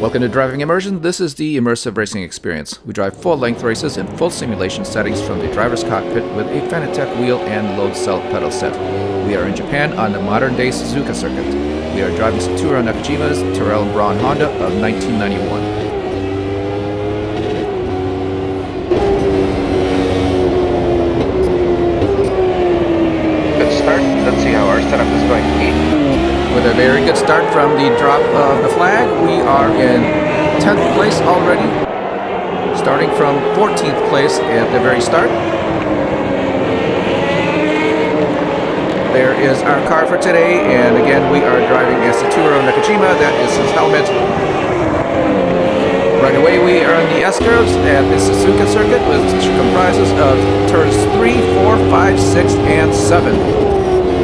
Welcome to Driving Immersion. This is the immersive racing experience. We drive full-length races in full simulation settings from the driver's cockpit with a Fanatec wheel and load cell pedal set. We are in Japan on the modern-day Suzuka circuit. We are driving Saturo Nakajima's Tyrell and Braun Honda of 1991. Good start. Let's see how our setup is going to be. With a very good start from the drop of the flag, we are in 10th place already, starting from 14th place at the very start. There is our car for today, and again we are driving a Saturo Nakajima. That is his helmet. Right away we are on the S-curves at the Suzuka circuit, which comprises of turns 3, 4, 5, 6, and 7.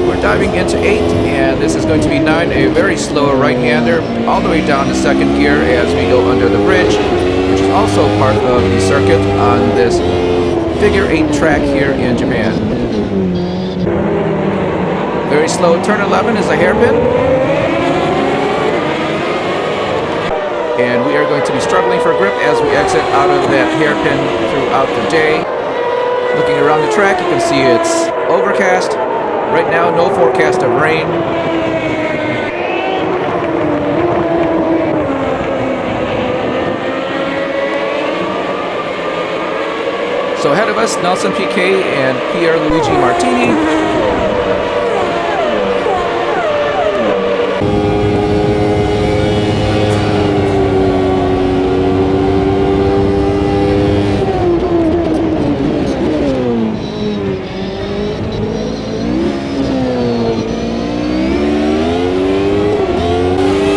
We're diving into 8, and this is going to be 9, a very slow right-hander, all the way down to second gear as we go under the bridge, which is also part of the circuit on this figure 8 track here in Japan. Very slow turn 11 is a hairpin, and we are going to be struggling for grip as we exit out of that hairpin throughout the day. Looking around the track, you can see it's overcast. Right now, no forecast of rain. So ahead of us, Nelson Piquet and Pierluigi Martini.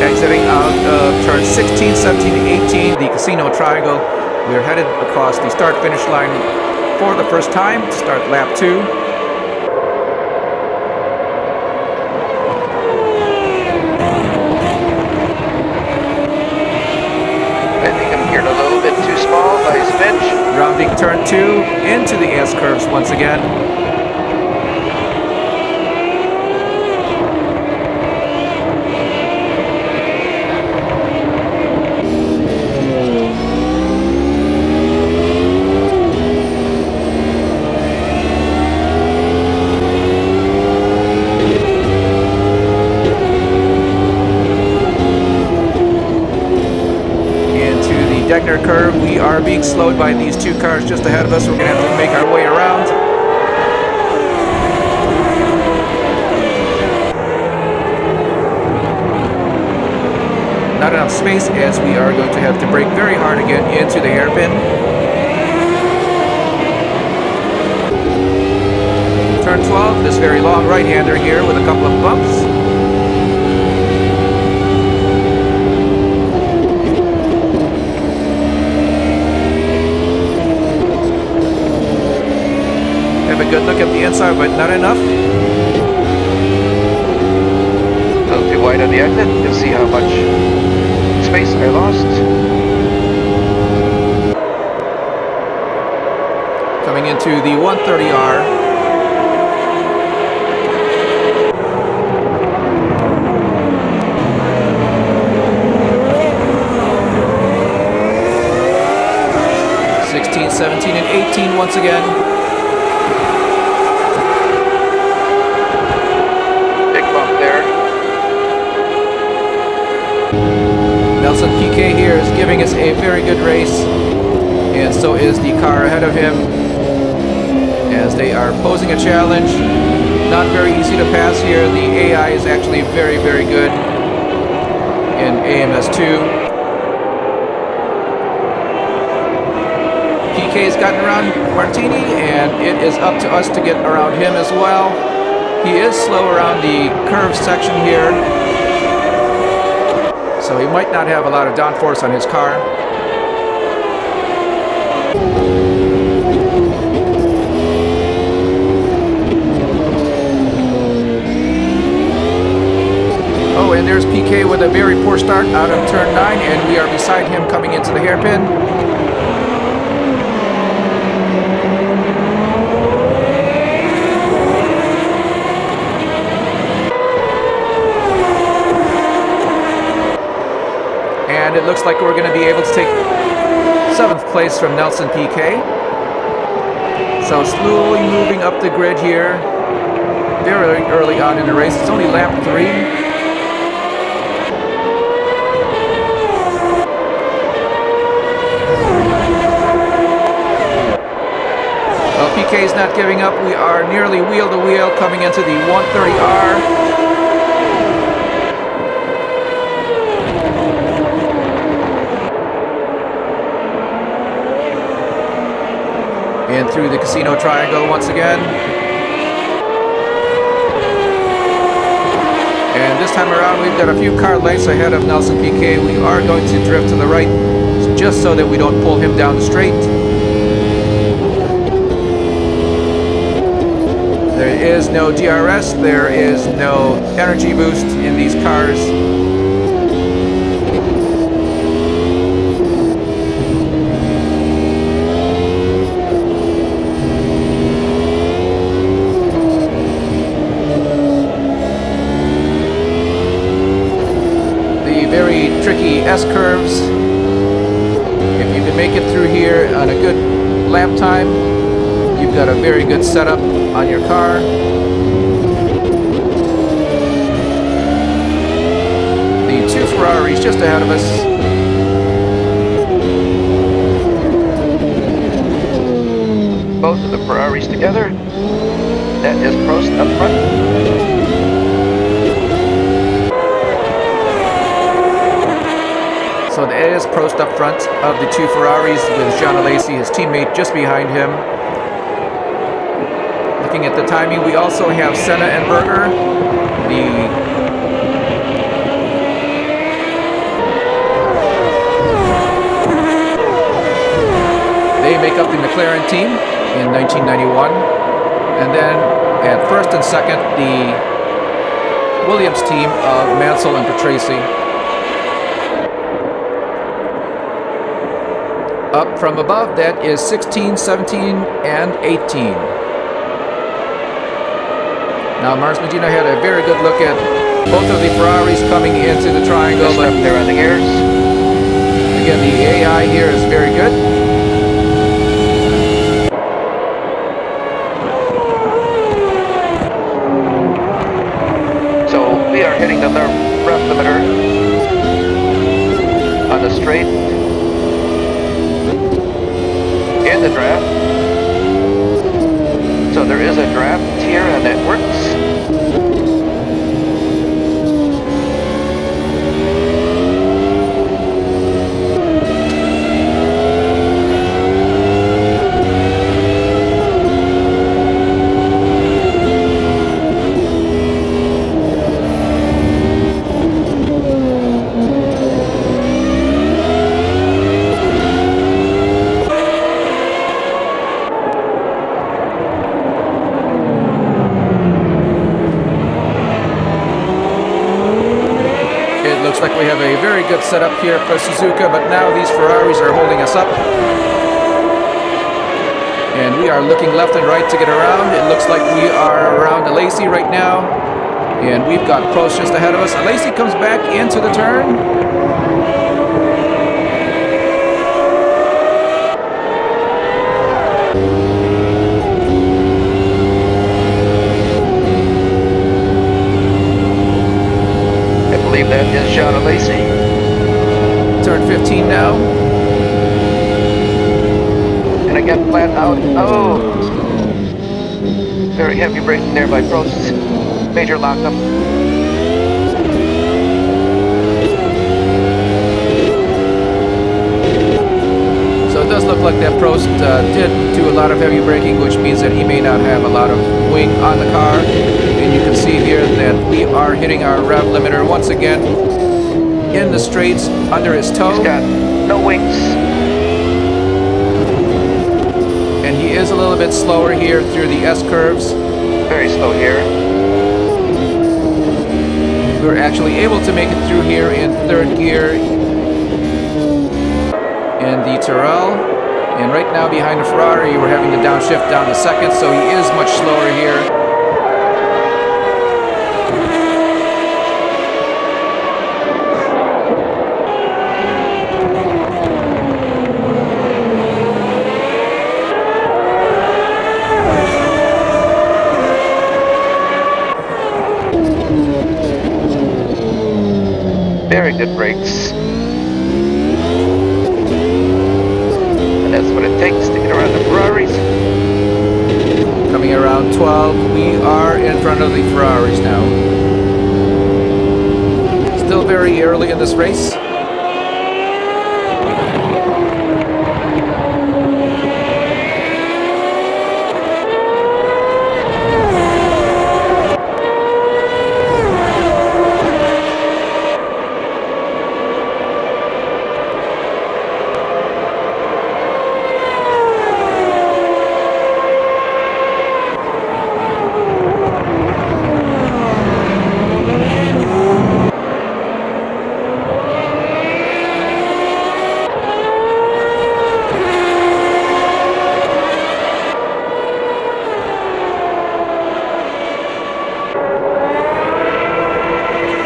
Exiting out of turns 16, 17, and 18, the Casino Triangle. We are headed across the start-finish line for the first time to start lap 2. I think I'm geared a little bit too small by his bench. Rounding turn 2 into the S-curves once again. Curve. We are being slowed by these two cars just ahead of us. We're going to have to make our way around. Not enough space as we are going to have to brake very hard again into the hairpin. Turn 12, this very long right-hander here with a couple of bumps. Good look at the inside, but not enough. A little too wide on the exit. You'll see how much space I lost. Coming into the 130R. '16, 17, and 18 once again. Nelson Piquet here is giving us a very good race, and so is the car ahead of him as they are posing a challenge. Not very easy to pass here. The AI is actually very, very good in AMS2. Piquet's gotten around Martini, and it is up to us to get around him as well. He is slow around the curve section here, so he might not have a lot of downforce on his car. Oh, and there's Piquet with a very poor start out of turn 9, and we are beside him coming into the hairpin. it looks like we're going to be able to take 7th place from Nelson PK. So slowly moving up the grid here, very early on in the race. It's only lap 3. Well, PK is not giving up. We are nearly wheel to wheel coming into the 130R. And through the casino triangle once again. And this time around we've got a few car lengths ahead of Nelson PK. We are going to drift to the right just so that we don't pull him down the straight. There is no DRS, there is no energy boost in these cars. Very tricky S-curves. If you can make it through here on a good lap time, you've got a very good setup on your car. The 2 Ferraris just ahead of us. Both of the Ferraris together. That is Prost up front. So it is Prost up front of the 2 Ferraris with Jean Alesi, his teammate, just behind him. Looking at the timing, we also have Senna and Berger. They make up the McLaren team in 1991. And then at first and second, the Williams team of Mansell and Patrese. Up from above, that is 16, 17, and 18. Now, Mars Medina had a very good look at both of the Ferraris coming into the triangle. Just left there on the gears. Again, the AI here is very good. So we are hitting the rev limiter on the straight. In the draft. So there is a draft here and that works. Like we have a very good setup here for Suzuka, but now these Ferraris are holding us up. And we are looking left and right to get around. It looks like we are around Alesi right now. And we've got Prost just ahead of us. Alesi comes back into the turn. That is Jean Alesi. Turn 15 now. And again, flat out. Oh! Very heavy braking there by Prost. Major lockup. So it does look like that Prost did do a lot of heavy braking, which means that he may not have a lot of wing on the car. And you can see here that we are hitting our rev limiter once again in the straights under his toe. He's got no wings. And he is a little bit slower here through the S-curves. Very slow here. We were actually able to make it through here in 3rd gear in the Tyrell. And right now behind the Ferrari, we're having to downshift down to 2nd, so he is much slower here. very good brakes. And that's what it takes to get around the Ferraris. Coming around 12, we are in front of the Ferraris now. Still very early in this race.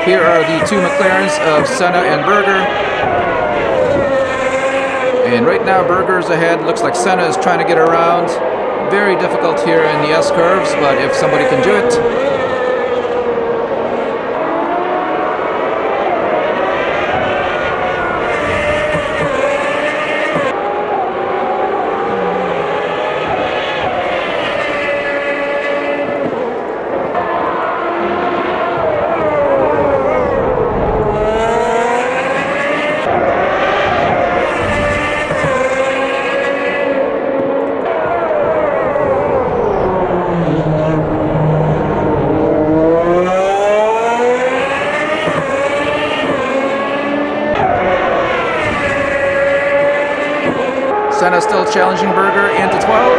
Here are the two McLarens of Senna and Berger. And right now Berger's ahead. Looks like Senna is trying to get around. Very difficult here in the S-curves, but if somebody can do it. Senna still challenging Berger into 12.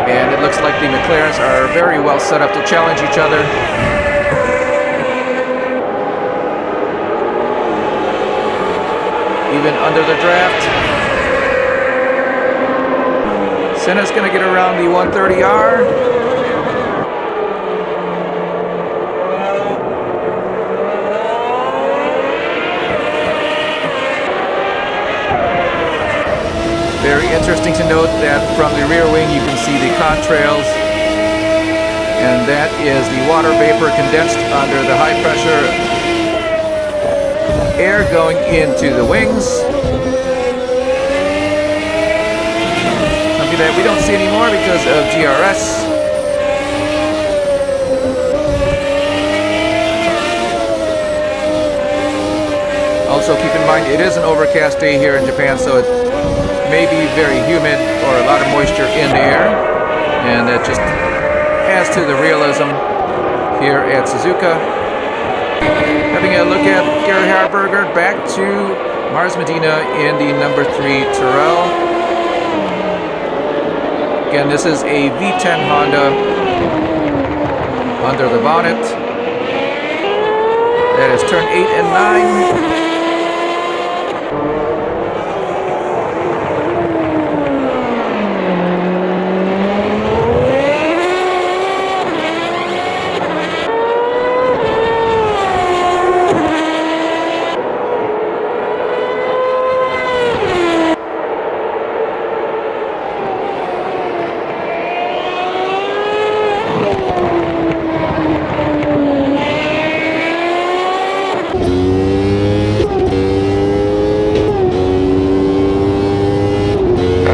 And it looks like the McLarens are very well set up to challenge each other. Even under the draft. Senna's going to get around the 130R. Very interesting to note that from the rear wing you can see the contrails, and that is the water vapor condensed under the high pressure air going into the wings. Something that we don't see anymore because of GRS. Also keep in mind it is an overcast day here in Japan, so it may be very humid or a lot of moisture in the air, and that just adds to the realism here at Suzuka. Having a look at Gerhard Berger, back to Mars Medina in the number 3 Tyrell. Again, this is a V10 Honda under the bonnet. That is turn 8 and 9.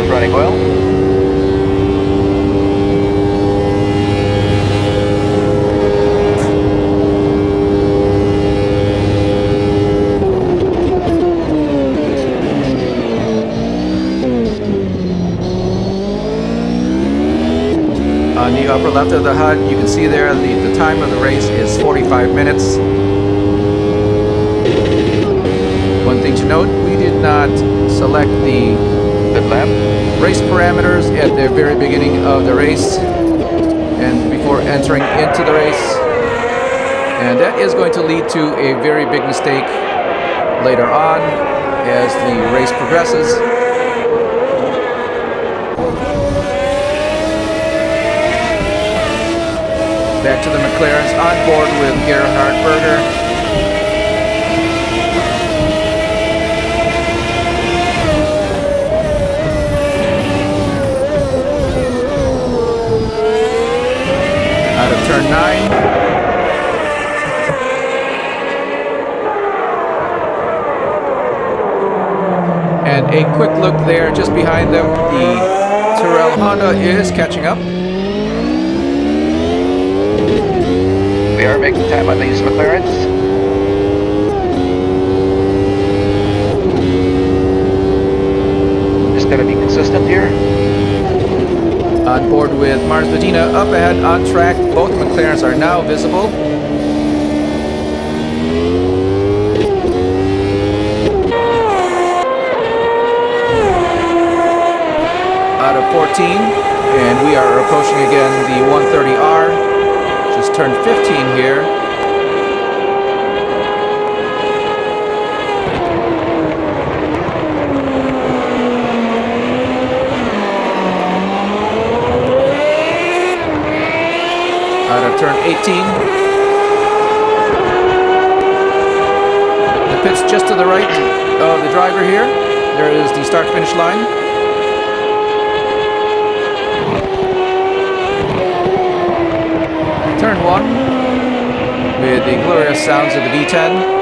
Running well. On the upper left of the HUD, you can see there the time of the race is 45 minutes. One thing to note, we did not select the Good lap. race parameters at the very beginning of the race and before entering into the race, and that is going to lead to a very big mistake later on as the race progresses. Back to the McLarens on board with Gerhard Berger. And a quick look there, just behind them, the Tyrell Honda is catching up. We are making time on these McLarens. Just gotta be consistent here. On board with Mars Medina up ahead on track. Both McLarens are now visible. Out of 14, and we are approaching again the 130R. Just turned 15 here. Out of turn 18. The pit's just to the right of the driver here. There is the start-finish line. Turn 1 with the glorious sounds of the V10.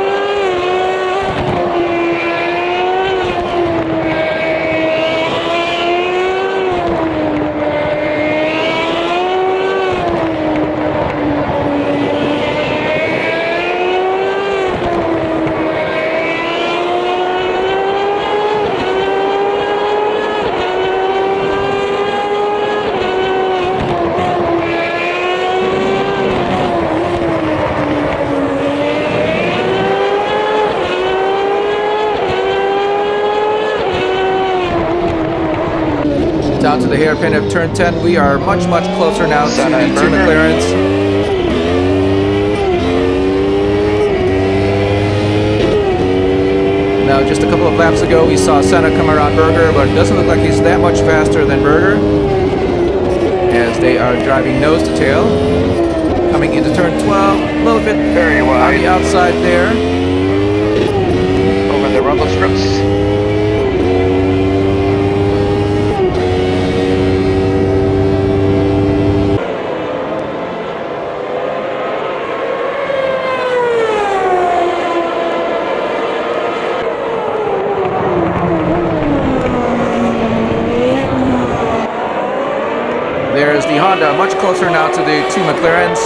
Down to the hairpin of turn 10, we are much closer now to the two McLarens. Now, just a couple of laps ago, we saw Senna come around Berger, but it doesn't look like he's that much faster than Berger, as they are driving nose to tail. Coming into turn 12, a little bit Very wide. on the outside there. Over the rumble strips. There's the Honda, much closer now to the two McLarens.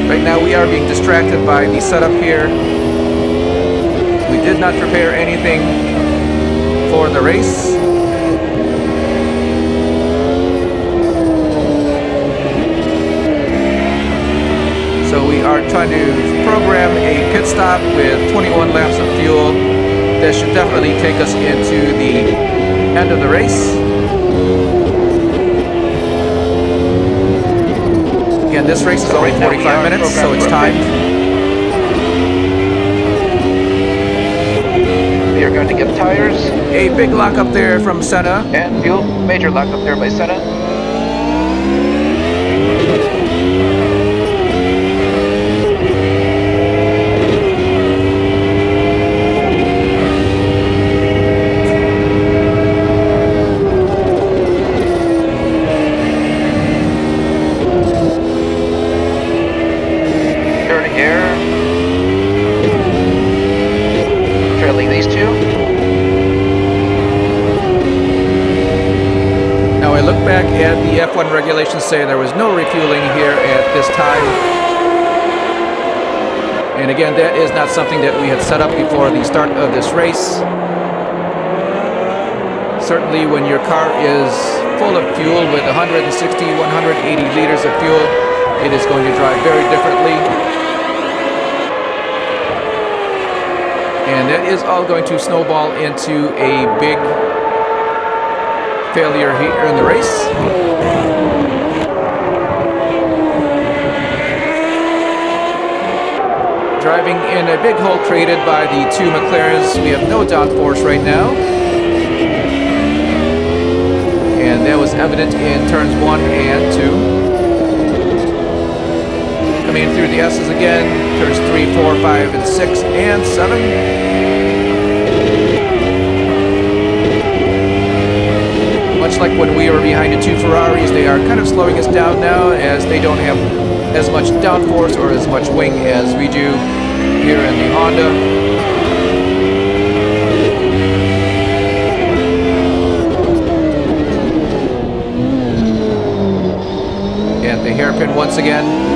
Right now we are being distracted by the setup here. We did not prepare anything for the race. So we are trying to program a pit stop with 21 laps of fuel. That should definitely take us into the end of the race. Again, this race is only 45 minutes, so it's timed. We are going to get tires. A big lock up there from Senna. And fuel. Major lock up there by Senna. These two. Now I look back at the F1 regulations saying there was no refueling here at this time. And again, that is not something that we had set up before the start of this race. Certainly when your car is full of fuel with 160, 180 liters of fuel, it is going to drive very differently. And that is all going to snowball into a big failure here in the race. Driving in a big hole created by the two McLarens. We have no downforce right now. And that was evident in turns 1 and 2. coming in through the S's again. Turns 3, 4, 5, and 6, and 7. Much like when we were behind the two Ferraris, they are kind of slowing us down now as they don't have as much downforce or as much wing as we do here in the Honda. And the hairpin once again.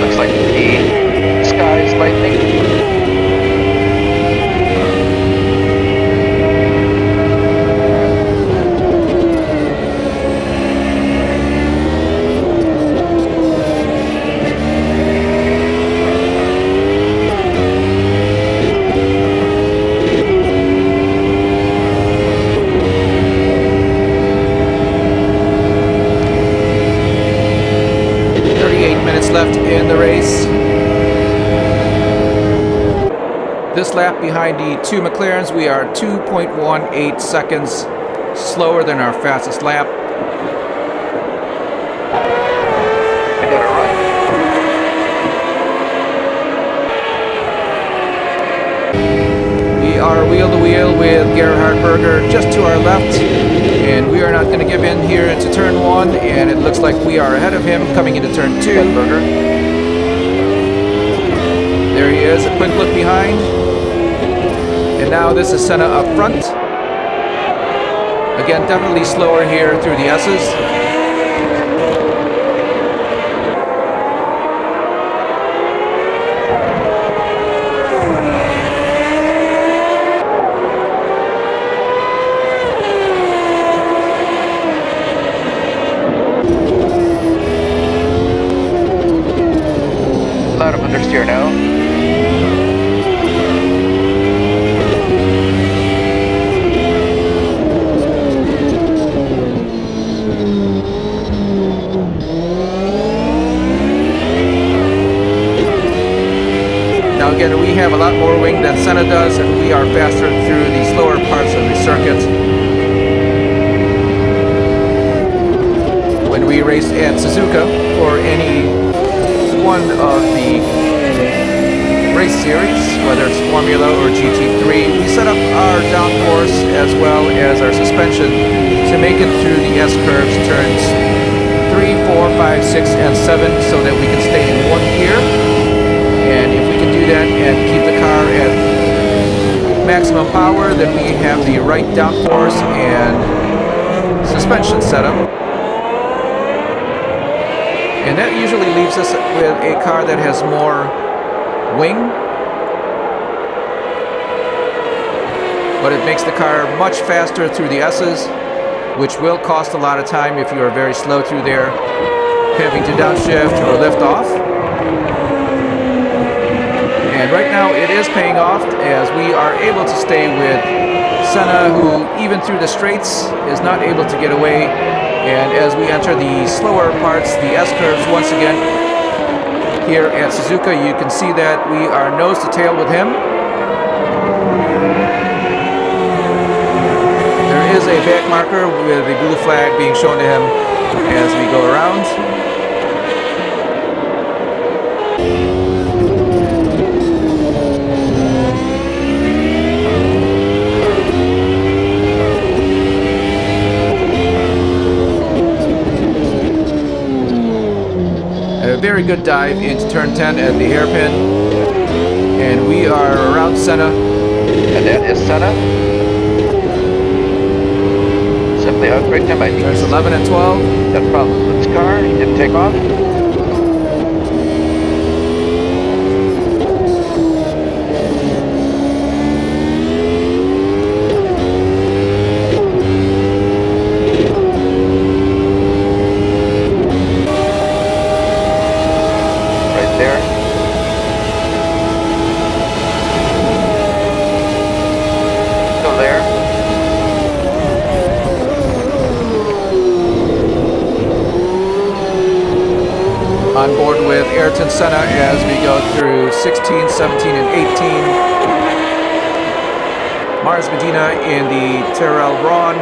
Looks like the sky is lightning. Left in the race. This lap behind the two McLarens, we are 2.18 seconds slower than our fastest lap. I got it right. We are wheel to wheel with Gerhard Berger just to our left, and we are not going to give in here into turn 1, and it looks like we are ahead of him coming into turn 2. Berger. There he is, a quick look behind. And now this is Senna up front. Again, definitely slower here through the S's. A lot of understeer now. Now again, we have a lot more wing than Senna does, and we are faster through the slower parts of the circuit. When we race at Suzuka for any one of the race series, whether it's Formula or GT3, we set up our downforce as well as our suspension to make it through the S-curves, turns 3, 4, 5, 6, and 7, so that we can stay in one gear. And if we can do that and keep the car at maximum power, then we have the right downforce and suspension setup. And that usually leaves us with a car that has more wing, but it makes the car much faster through the S's, which will cost a lot of time if you are very slow through there, having to downshift or lift off. And right now it is paying off as we are able to stay with Senna, who even through the straights is not able to get away. And as we enter the slower parts, the S-curves once again, here at Suzuka, you can see that we are nose to tail with him. There is a back marker with the blue flag being shown to him as we go around. A very good dive into turn 10 at the hairpin, and we are around Senna. And that is Senna. Simply out brake time. I think Turns 11 and 12. got problems with his car. He didn't take off. On board with Ayrton Senna as we go through 16, 17, and 18. Mars Medina in the Tyrell Braun.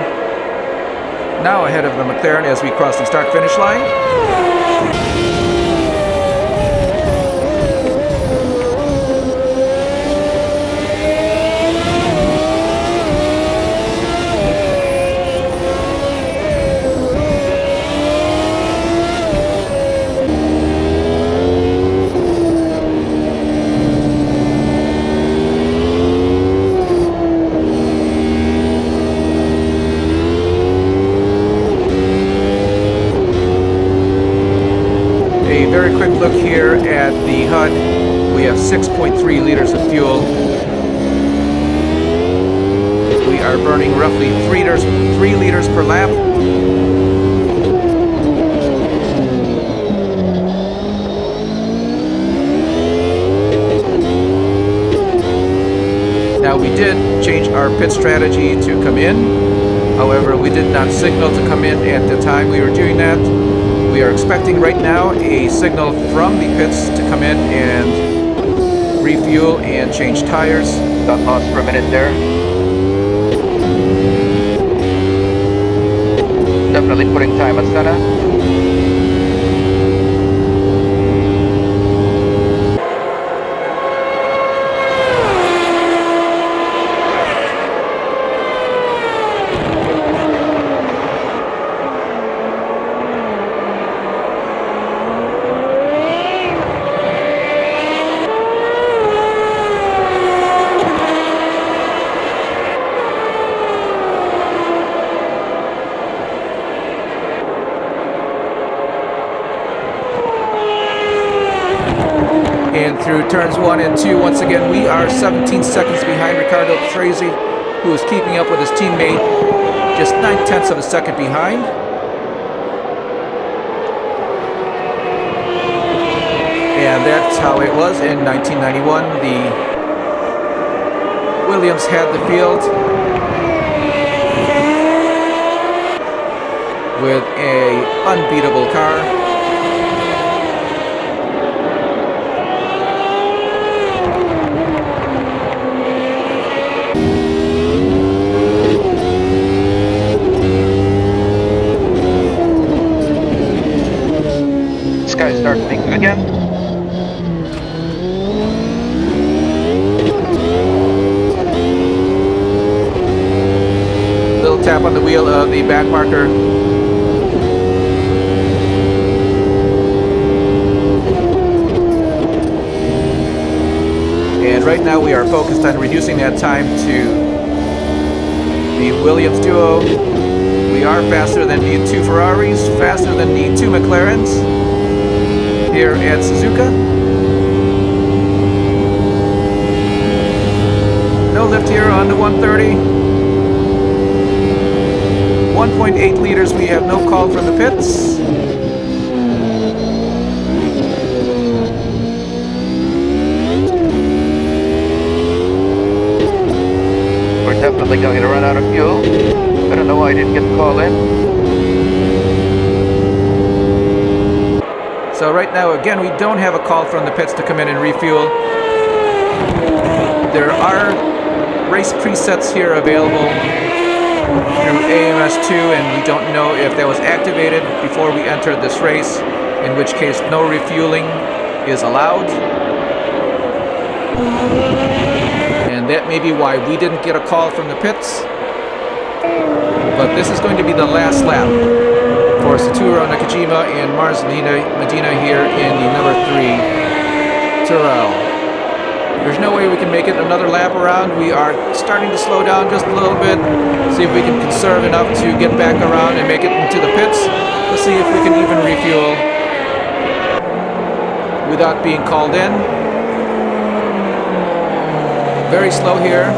Now ahead of the McLaren as we cross the start-finish line. Very quick look here at the HUD. We have 6.3 liters of fuel. We are burning roughly 3 liters per lap. Now we did change our pit strategy to come in. However, we did not signal to come in at the time we were doing that. We are expecting right now a signal from the pits to come in and refuel and change tires. Got lost for a minute there. Definitely putting time on Senna. And through turns 1 and 2, once again, we are 17 seconds behind Ricardo Trezi, who is keeping up with his teammate, just 9/10 of a second behind. And that's how it was in 1991. The Williams had the field with an unbeatable car. Sky start thinking again. Little tap on the wheel of the back marker. And right now we are focused on reducing that time to the Williams duo. We are faster than the 2 Ferraris, faster than the 2 McLarens here at Suzuka. No lift here on the 130. 1.8 liters, we have no call from the pits. We're definitely going to run out of fuel. I don't know why I didn't get the call in. So right now, again, we don't have a call from the pits to come in and refuel. There are race presets here available through AMS2, and we don't know if that was activated before we entered this race, in which case no refueling is allowed. And that may be why we didn't get a call from the pits. But this is going to be the last lap for Saturo, Nakajima, and Mars Medina here in the number 3 Tyrell. There's no way we can make it another lap around. We are starting to slow down just a little bit, see if we can conserve enough to get back around and make it into the pits. Let's see if we can even refuel without being called in. Very slow here.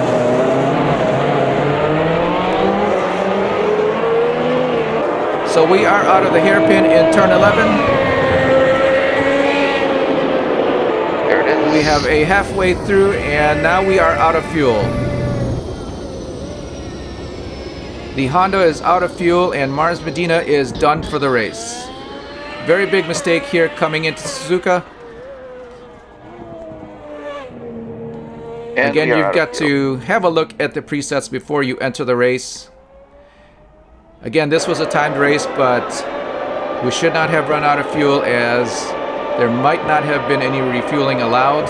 So we are out of the hairpin in turn 11. There it is. We have a halfway through, and now we are out of fuel. The Honda is out of fuel, and Mars Medina is done for the race. Very big mistake here coming into Suzuka. And again, you've got to have a look at the presets before you enter the race. Again, this was a timed race, but we should not have run out of fuel as there might not have been any refueling allowed.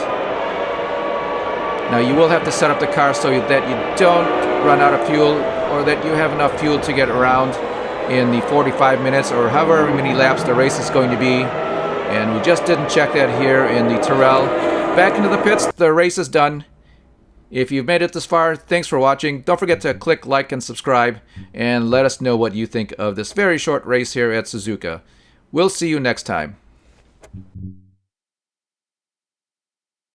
Now you will have to set up the car so that you don't run out of fuel, or that you have enough fuel to get around in the 45 minutes or however many laps the race is going to be. And we just didn't check that here in the Tyrell. Back into the pits, the race is done. If you've made it this far, thanks for watching. Don't forget to click like and subscribe, and let us know what you think of this very short race here at Suzuka. We'll see you next time.